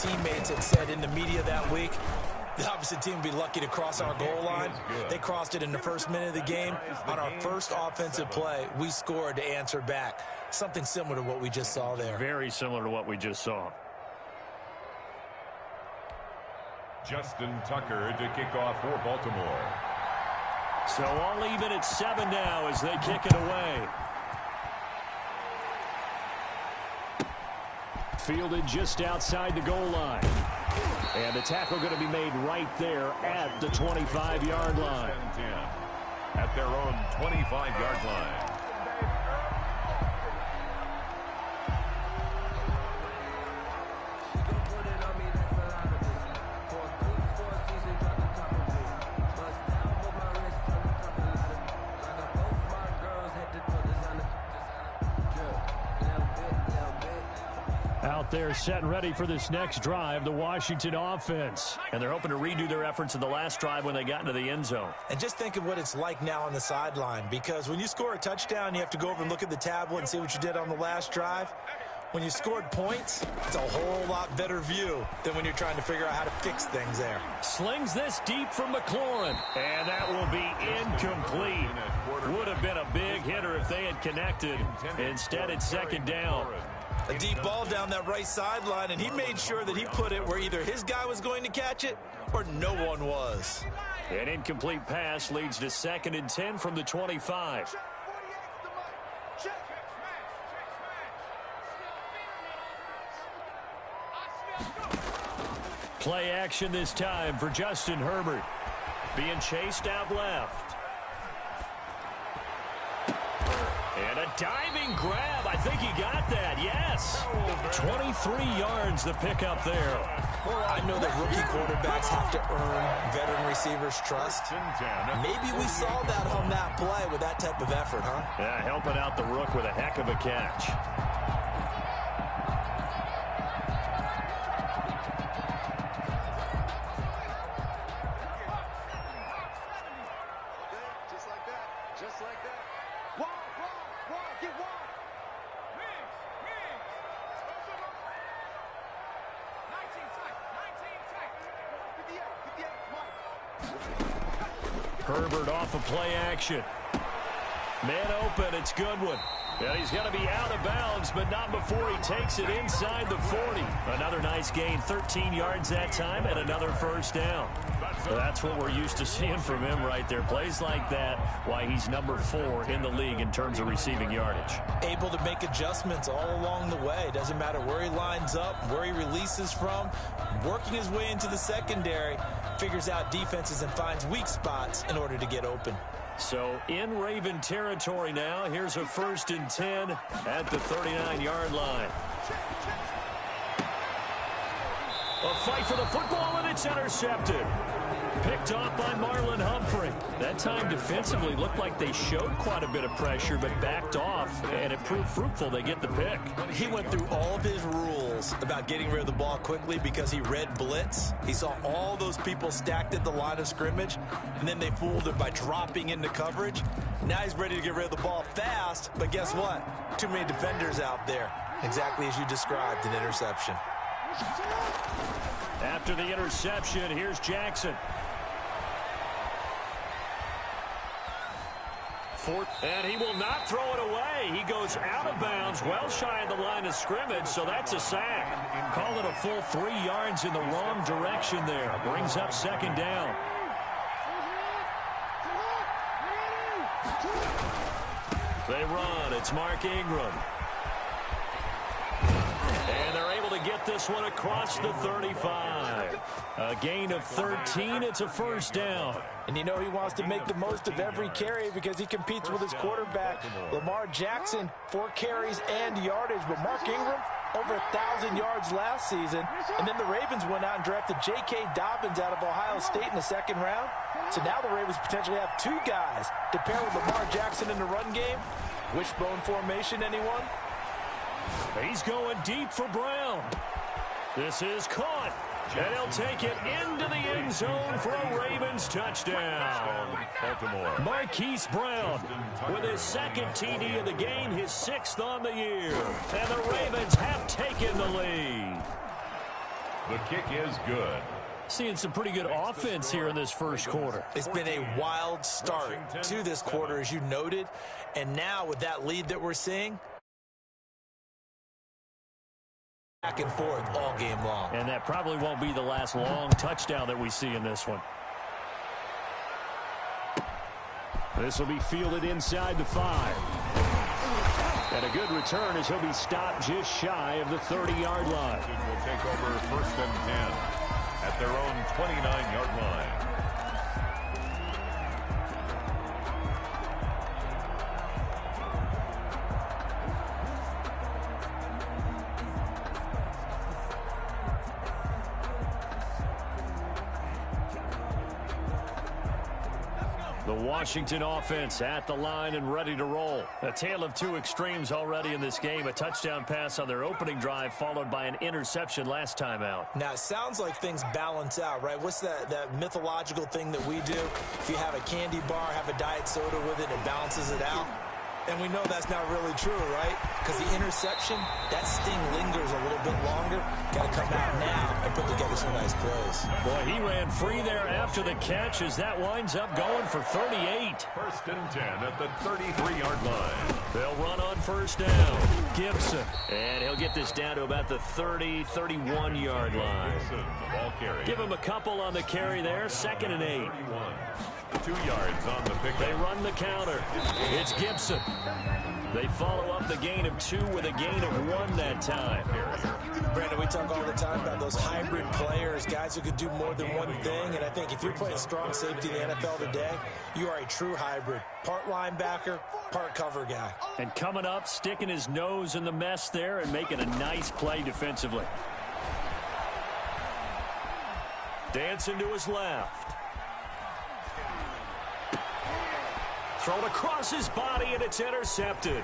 teammates had said in the media that week, the opposite team would be lucky to cross our goal line. They crossed it in the first minute of the game. On our first offensive play, we scored to answer back. Something similar to what we just saw there. Very similar to what we just saw. Justin Tucker to kick off for Baltimore. So all even at 7 now as they kick it away. Fielded just outside the goal line. And the tackle going to be made right there at the 25-yard line. At their own 25-yard line. Out there set and ready for this next drive, the Washington offense. And they're hoping to redo their efforts in the last drive when they got into the end zone. And just think of what it's like now on the sideline, because when you score a touchdown, you have to go over and look at the tablet and see what you did on the last drive. When you scored points, it's a whole lot better view than when you're trying to figure out how to fix things there. Slings this deep from McLaurin, and that will be incomplete. Would have been a big hitter if they had connected. Instead, it's second down. A deep ball down that right sideline, and he made sure that he put it where either his guy was going to catch it or no one was. An incomplete pass leads to 2nd and 10 from the 25. Play action this time for Justin Herbert. Being chased out left. And a diving grab. I think he got that. Yes. 23 yards the pickup there. Well, I know that rookie quarterbacks have to earn veteran receivers' trust. Maybe we saw that on that play with that type of effort, huh? Yeah, helping out the rook with a heck of a catch. Herbert off of play action. Man open, it's Goodwin. And he's going to be out of bounds, but not before he takes it inside the 40. Another nice gain, 13 yards that time, and another first down. That's what we're used to seeing from him right there. Plays like that, why he's number 4 in the league in terms of receiving yardage. Able to make adjustments all along the way. Doesn't matter where he lines up, where he releases from. Working his way into the secondary, figures out defenses and finds weak spots in order to get open. So in Raven territory now, here's a 1st and 10 at the 39-yard line. A fight for the football, and it's intercepted. Picked off by Marlon Humphrey. That time defensively looked like they showed quite a bit of pressure, but backed off, and it proved fruitful. They get the pick. He went through all of his rules about getting rid of the ball quickly because he read blitz. He saw all those people stacked at the line of scrimmage, and then they fooled him by dropping into coverage. Now he's ready to get rid of the ball fast, but guess what? Too many defenders out there. Exactly as you described, an interception. After the interception, here's Jackson. And he will not throw it away. He goes out of bounds, well shy of the line of scrimmage, so that's a sack. Call it a full 3 yards in the wrong direction there. Brings up 2nd down. They run. It's Mark Ingram. And they're able to get this one across the 35. A gain of 13. It's a first down. And you know he wants to make the most of every carry because he competes with his quarterback, Lamar Jackson, 4 carries and yardage. But Mark Ingram, over 1,000 yards last season. And then the Ravens went out and drafted J.K. Dobbins out of Ohio State in the 2nd round. So now the Ravens potentially have 2 guys to pair with Lamar Jackson in the run game. Wishbone formation, anyone? He's going deep for Brown. This is caught. And he'll take it into the end zone for a Ravens touchdown. Baltimore. Marquise Brown with his 2nd TD of the game, his 6th on the year. And the Ravens have taken the lead. The kick is good. Seeing some pretty good offense here in this first quarter. It's been a wild start to this quarter, as you noted. And now with that lead that we're seeing, back and forth all game long. And that probably won't be the last long touchdown that we see in this one. This will be fielded inside the 5. And a good return as he'll be stopped just shy of the 30-yard line. Will take over 1st and 10 at their own 29-yard line. The Washington offense at the line and ready to roll. A tale of two extremes already in this game. A touchdown pass on their opening drive followed by an interception last time out. Now, it sounds like things balance out, right? What's that mythological thing that we do? If you have a candy bar, have a diet soda with it, it balances it out. And we know that's not really true, right? Because the interception, that sting lingers a little bit longer. Got to come out now and put together some nice plays. Boy, he ran free there after the catch as that winds up going for 38. 1st and 10 at the 33-yard line. They'll run on 1st down. Gibson. And he'll get this down to about the 30, 31-yard line. Ball carry. Give him a couple on the carry there. 2nd and 8. 2 yards on the pick. They run the counter. It's Gibson. They follow up the gain of 2 with a gain of 1 that time. Brandon, we talk all the time about those hybrid players, guys who could do more than one thing. And I think if you're playing strong safety in the NFL today, you are a true hybrid. Part linebacker, part cover guy. And coming up, sticking his nose in the mess there and making a nice play defensively. Dancing to his left. Thrown across his body, and it's intercepted.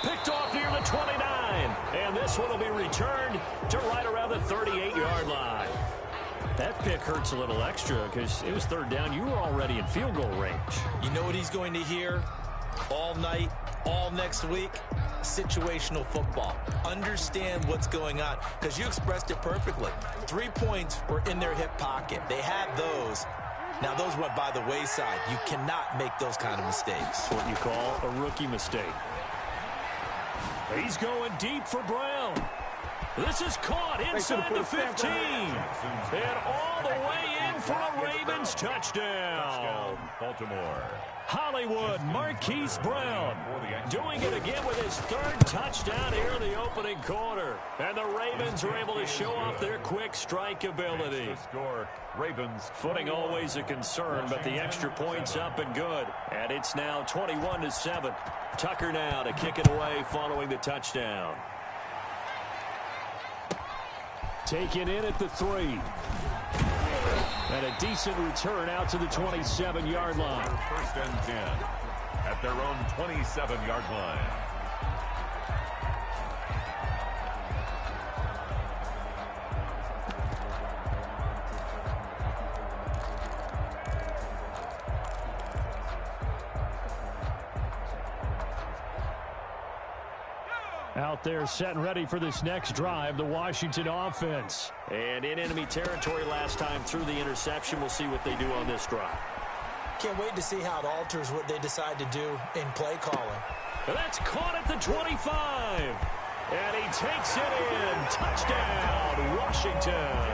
Picked off near the 29. And this one will be returned to right around the 38-yard line. That pick hurts a little extra because it was 3rd down. You were already in field goal range. You know what he's going to hear all night, all next week? Situational football. Understand what's going on, because you expressed it perfectly. 3 points were in their hip pocket. They had those. Now, those went by the wayside. You cannot make those kind of mistakes. What you call a rookie mistake. He's going deep for Brown. This is caught inside the 15. And all the way in for a Ravens touchdown. Baltimore. Hollywood Marquise Brown doing it again with his 3rd touchdown here in the opening quarter. And the Ravens are able to show off their quick strike ability. Score. Ravens. Footing always a concern, but the extra point's up and good. And it's now 21-7. Tucker now to kick it away following the touchdown. Taken in at the 3. And a decent return out to the 27-yard line. 1st and 10 at their own 27-yard line. Out there set and ready for this next drive, the Washington offense. And in enemy territory last time through the interception. We'll see what they do on this drive. Can't wait to see how it alters what they decide to do in play calling. That's caught at the 25. And he takes it in. Touchdown, Washington.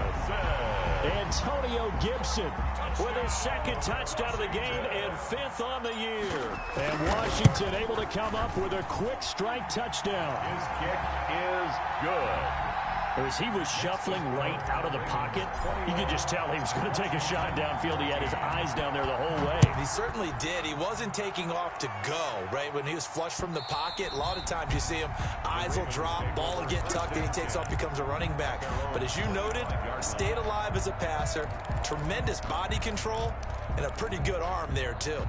Antonio Gibson with his 2nd touchdown of the game and 5th on the year. And Washington able to come up with a quick strike touchdown. His kick is good. As he was shuffling right out of the pocket, you could just tell he was going to take a shot downfield. He had his eyes down there the whole way. He certainly did. He wasn't taking off to go, right? When he was flush from the pocket, a lot of times you see him, eyes will drop, ball will get tucked, and he takes off, becomes a running back. But as you noted, stayed alive as a passer, tremendous body control, and a pretty good arm there, too.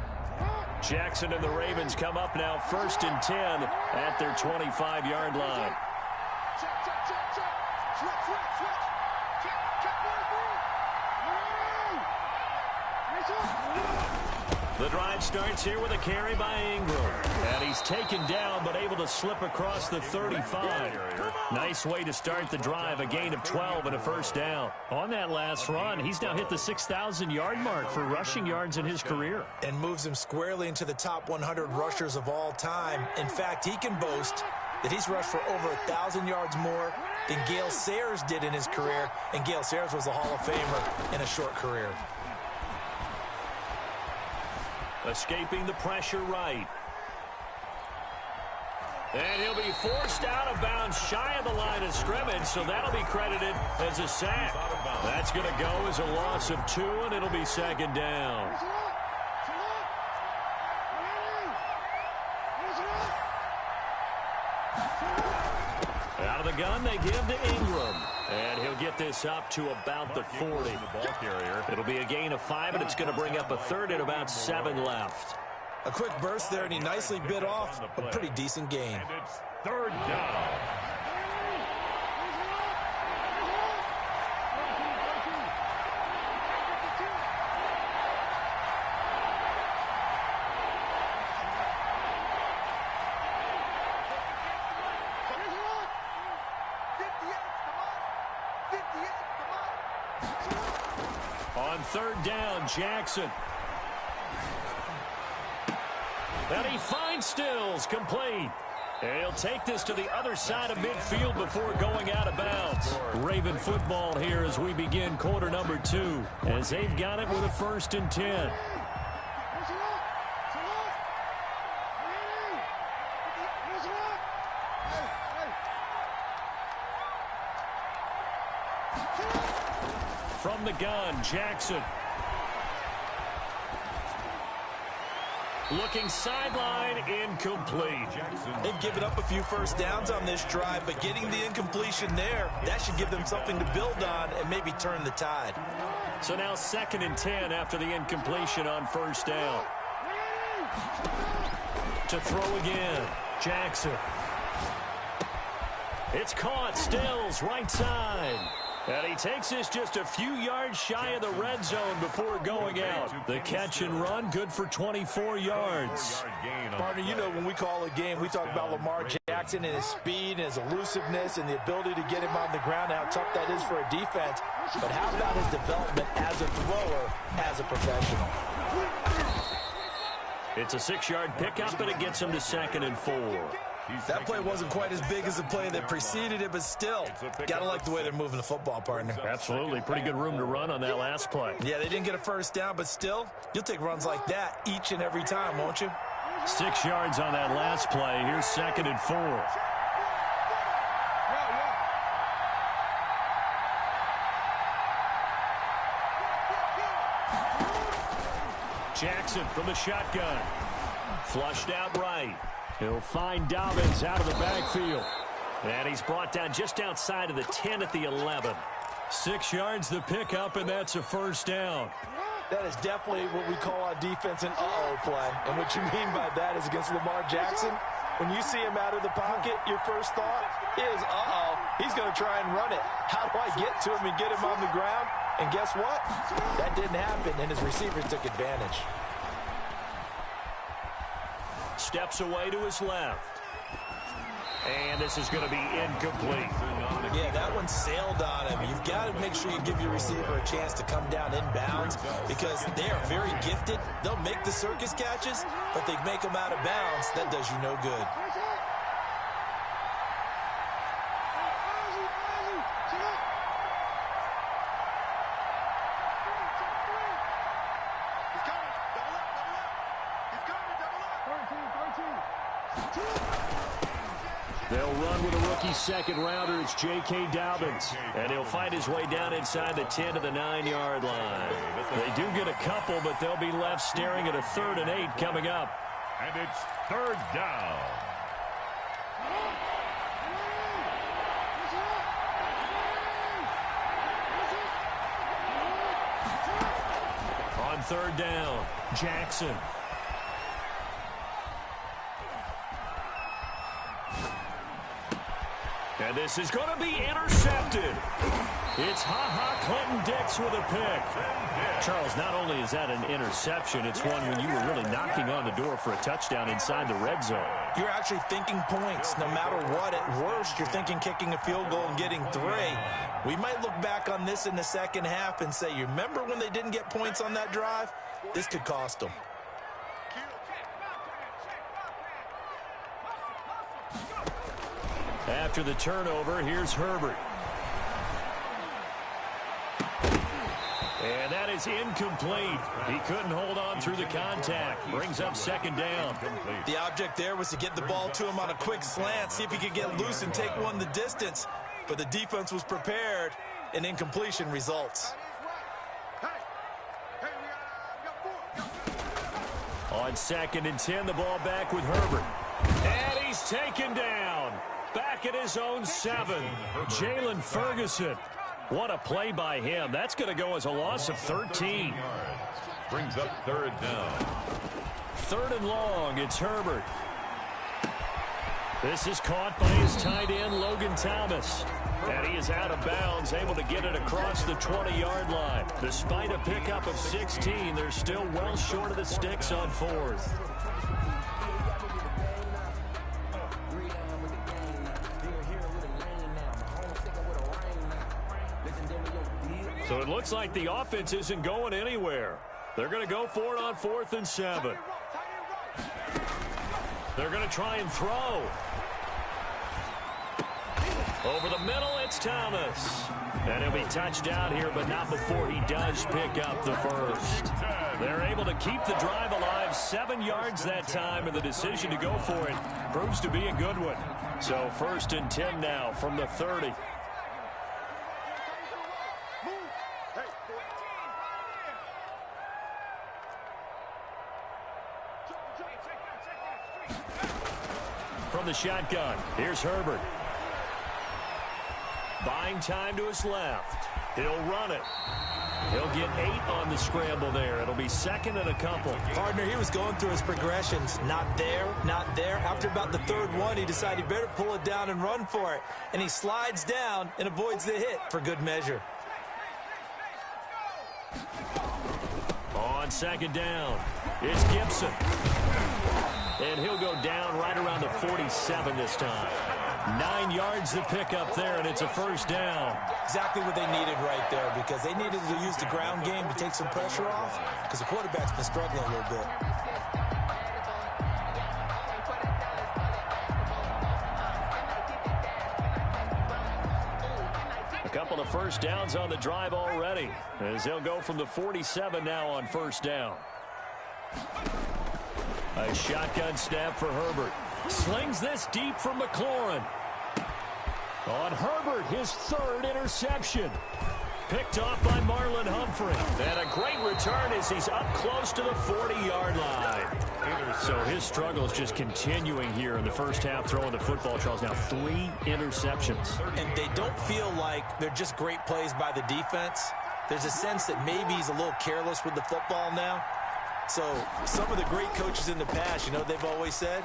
Jackson and the Ravens come up now 1st and 10 at their 25-yard line. The drive starts here with a carry by Ingram. And he's taken down, but able to slip across the 35. Nice way to start the drive, a gain of 12 and a first down. On that last run, he's now hit the 6,000-yard mark for rushing yards in his career. And moves him squarely into the top 100 rushers of all time. In fact, he can boast that he's rushed for over 1,000 yards more than Gale Sayers did in his career. And Gale Sayers was a Hall of Famer in a short career. Escaping the pressure right. And he'll be forced out of bounds shy of the line of scrimmage, so that'll be credited as a sack. That's going to go as a loss of 2, and it'll be second down. Out of the gun, they give to Ingram. And he'll get this up to about the 40. It'll be a gain of 5, and it's going to bring up a third and about 7 left. A quick burst there, and he nicely bit off a pretty decent gain. And it's third down. On third down, Jackson. And he finds Stills, complete. And he'll take this to the other side of midfield before going out of bounds. Raven football here as we begin quarter number 2, as they've got it with a 1st and 10. From the gun, Jackson. Looking sideline, incomplete. They've given up a few first downs on this drive, but getting the incompletion there, that should give them something to build on and maybe turn the tide. So now 2nd and 10 after the incompletion on first down. To throw again, Jackson. It's caught, Stills, right side. And he takes this just a few yards shy of the red zone before going out. The catch and run, good for 24 yards. Partner, you know when we call a game, we talk about Lamar Jackson and his speed and his elusiveness and the ability to get him on the ground, how tough that is for a defense. But how about his development as a thrower, as a professional? It's a 6-yard pickup, and it gets him to 2nd and 4. That play wasn't quite as big as the play that preceded it, but still, got to like the way they're moving the football, partner. Absolutely. Pretty good room to run on that last play. Yeah, they didn't get a first down, but still, you'll take runs like that each and every time, won't you? 6 yards on that last play. Here's 2nd and 4. Jackson from the shotgun. Flushed out right. He'll find Dobbins out of the backfield. And he's brought down just outside of the 10 at the 11. 6 yards the pickup, and that's a first down. That is definitely what we call on defense an uh-oh play. And what you mean by that is against Lamar Jackson, when you see him out of the pocket, your first thought is, uh-oh, he's going to try and run it. How do I get to him and get him on the ground? And guess what? That didn't happen, and his receivers took advantage. Steps away to his left. And this is going to be incomplete. Yeah, that one sailed on him. You've got to make sure you give your receiver a chance to come down inbounds because they are very gifted. They'll make the circus catches, but they make them out of bounds. That does you no good. They'll run with a rookie second-rounder. It's J.K. Dobbins. And he'll find his way down inside the 10 to the 9-yard line. They do get a couple, but they'll be left staring at a 3rd and 8 coming up. And it's third down. On third down, Jackson. And this is going to be intercepted. It's Ha-Ha Clinton-Dix with a pick. Charles, not only is that an interception, it's one when you were really knocking on the door for a touchdown inside the red zone. You're actually thinking points. No matter what, at worst, you're thinking kicking a field goal and getting 3. We might look back on this in the second half and say, you remember when they didn't get points on that drive? This could cost them. After the turnover, here's Herbert. And that is incomplete. He couldn't hold on through the contact. Brings up second down. The object there was to get the ball to him on a quick slant, see if he could get loose and take one the distance. But the defense was prepared, and incompletion results. On 2nd and 10, the ball back with Herbert. And he's taken down. Back at his own 7. Jalen Ferguson. What a play by him. That's going to go as a loss of 13. Brings up 3rd down. 3rd and long. It's Herbert. This is caught by his tight end, Logan Thomas. And he is out of bounds, able to get it across the 20-yard line. Despite a pickup of 16, they're still well short of the sticks on 4th. So it looks like the offense isn't going anywhere. They're going to go for it on 4th and 7. They're going to try and throw. Over the middle, it's Thomas. And he'll be touched down here, but not before he does pick up the first. They're able to keep the drive alive, 7 yards that time, and the decision to go for it proves to be a good one. So 1st and 10 now from the 30. From the shotgun, here's Herbert. Buying time to his left. He'll run it. He'll get 8 on the scramble there. It'll be 2nd and a couple. Partner, he was going through his progressions. Not there, not there. After about the 3rd one, he decided he better pull it down and run for it. And he slides down and avoids the hit for good measure. On 2nd down, it's Gibson. And he'll go down right around the 47 this time. 9 yards to pick up there, and it's a 1st down. Exactly what they needed right there, because they needed to use the ground game to take some pressure off, because the quarterback's been struggling a little bit. A couple of 1st downs on the drive already, as they'll go from the 47 now on 1st down. A shotgun snap for Herbert. Slings this deep from McLaurin. On Herbert, his 3rd interception. Picked off by Marlon Humphrey. And a great return as he's up close to the 40-yard line. So his struggle is just continuing here in the first half, throwing the football. Charles, now 3 interceptions. And they don't feel like they're just great plays by the defense. There's a sense that maybe he's a little careless with the football now. So some of the great coaches in the past, you know what they've always said?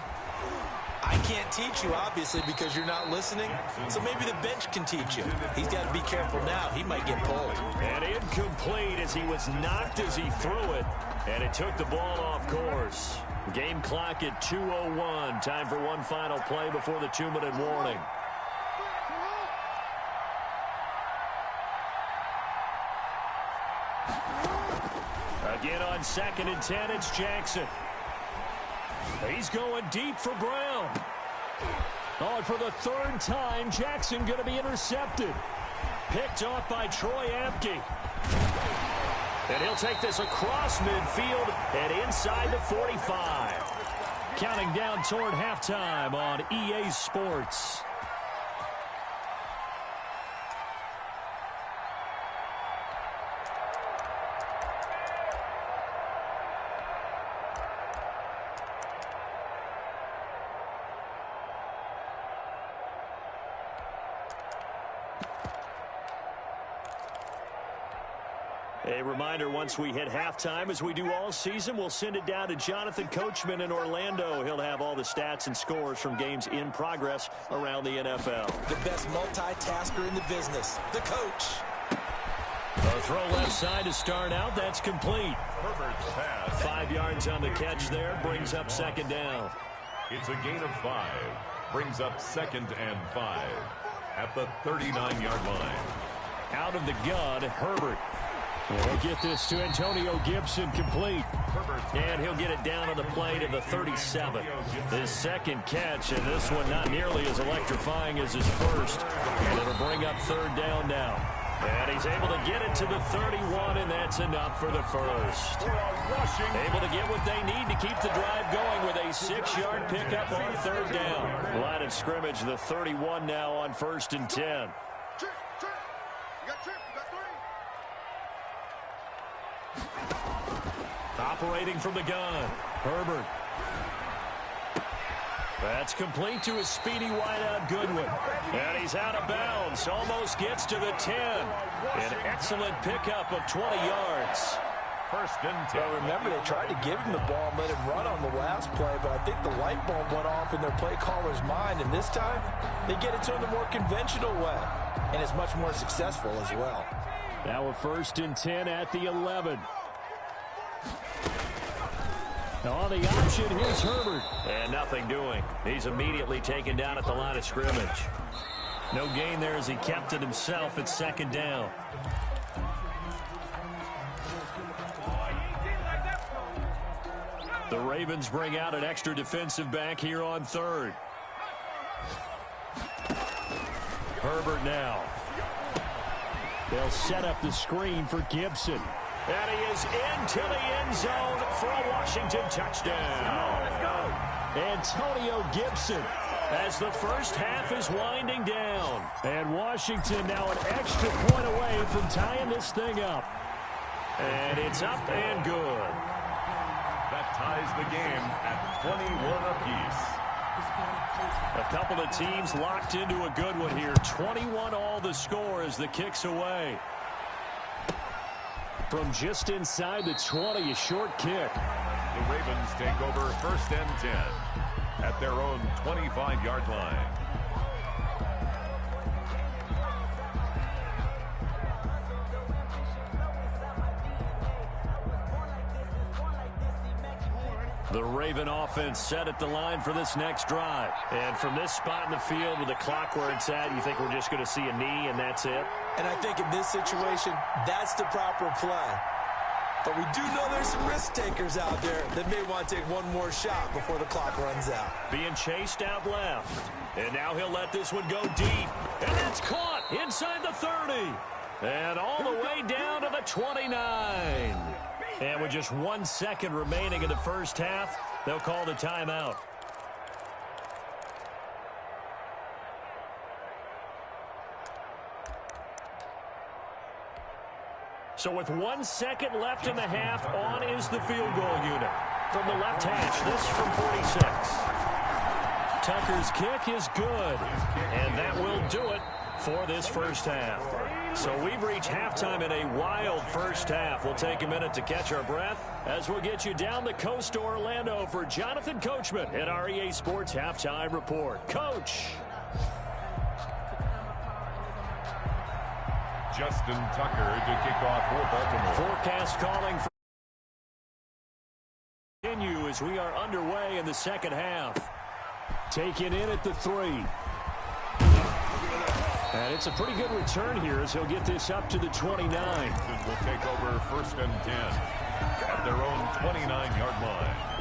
I can't teach you, obviously, because you're not listening. So maybe the bench can teach you. He's got to be careful now. He might get pulled. And incomplete as he was knocked as he threw it. And it took the ball off course. Game clock at 2:01. Time for one final play before the 2-minute warning. Again on 2nd and 10, it's Jackson. He's going deep for Brown. Oh, and for the 3rd time, Jackson going to be intercepted. Picked off by Troy Apke. And he'll take this across midfield and inside the 45. Counting down toward halftime on EA Sports. A reminder, once we hit halftime, as we do all season, we'll send it down to Jonathan Coachman in Orlando. He'll have all the stats and scores from games in progress around the NFL. The best multitasker in the business, the coach. A throw left side to start out. That's complete. Herbert's pass. 5 yards on the catch there. Brings up second down. It's a gain of 5. Brings up 2nd and 5 at the 39-yard line. Out of the gun, Herbert. He'll get this to Antonio Gibson, complete. And he'll get it down on the play to the 37. His second catch, and this one not nearly as electrifying as his first. And it'll bring up third down now. And he's able to get it to the 31, and that's enough for the first. Able to get what they need to keep the drive going with a 6-yard pickup on third down. Line of scrimmage, the 31 now on 1st and 10. Operating from the gun, Herbert. That's complete to his speedy wideout Goodwin. And he's out of bounds. Almost gets to the 10. An excellent pickup of 20 yards. 1st and 10. Well, remember, they tried to give him the ball and let him run on the last play, but I think the light bulb went off in their play caller's mind, and this time they get it to him the more conventional way, and it's much more successful as well. Now a 1st and 10 at the 11. On the option, here's Herbert. And nothing doing. He's immediately taken down at the line of scrimmage. No gain there as he kept it himself at 2nd down. The Ravens bring out an extra defensive back here on 3rd. Herbert now. They'll set up the screen for Gibson. And he is into the end zone for a Washington touchdown. Let's go. Antonio Gibson as the first half is winding down. And Washington now an extra point away from tying this thing up. And it's up and good. That ties the game at 21 apiece. A couple of teams locked into a good one here. 21 all the score as the kick's away. From just inside the 20, a short kick. The Ravens take over 1st and 10 at their own 25-yard line. The Raven offense set at the line for this next drive. And from this spot in the field with the clock where it's at, you think we're just going to see a knee and that's it? And I think in this situation, that's the proper play. But we do know there's some risk takers out there that may want to take one more shot before the clock runs out. Being chased out left. And now he'll let this one go deep. And that's caught inside the 30. And all the way down to the 29. And with just 1 second remaining in the first half, they'll call the timeout. So with 1 second left in the half, on is the field goal unit. From the left hash, this from 46. Tucker's kick is good. And that will do it for this first half. So we've reached halftime in a wild first half. We'll take a minute to catch our breath as we'll get you down the coast to Orlando for Jonathan Coachman at our EA Sports Halftime Report. Coach. Justin Tucker to kick off for Baltimore. Forecast calling for continue as we are underway in the second half. Taken in at the 3. And it's a pretty good return here as he'll get this up to the 29. Will take over 1st and 10 at their own 29-yard line.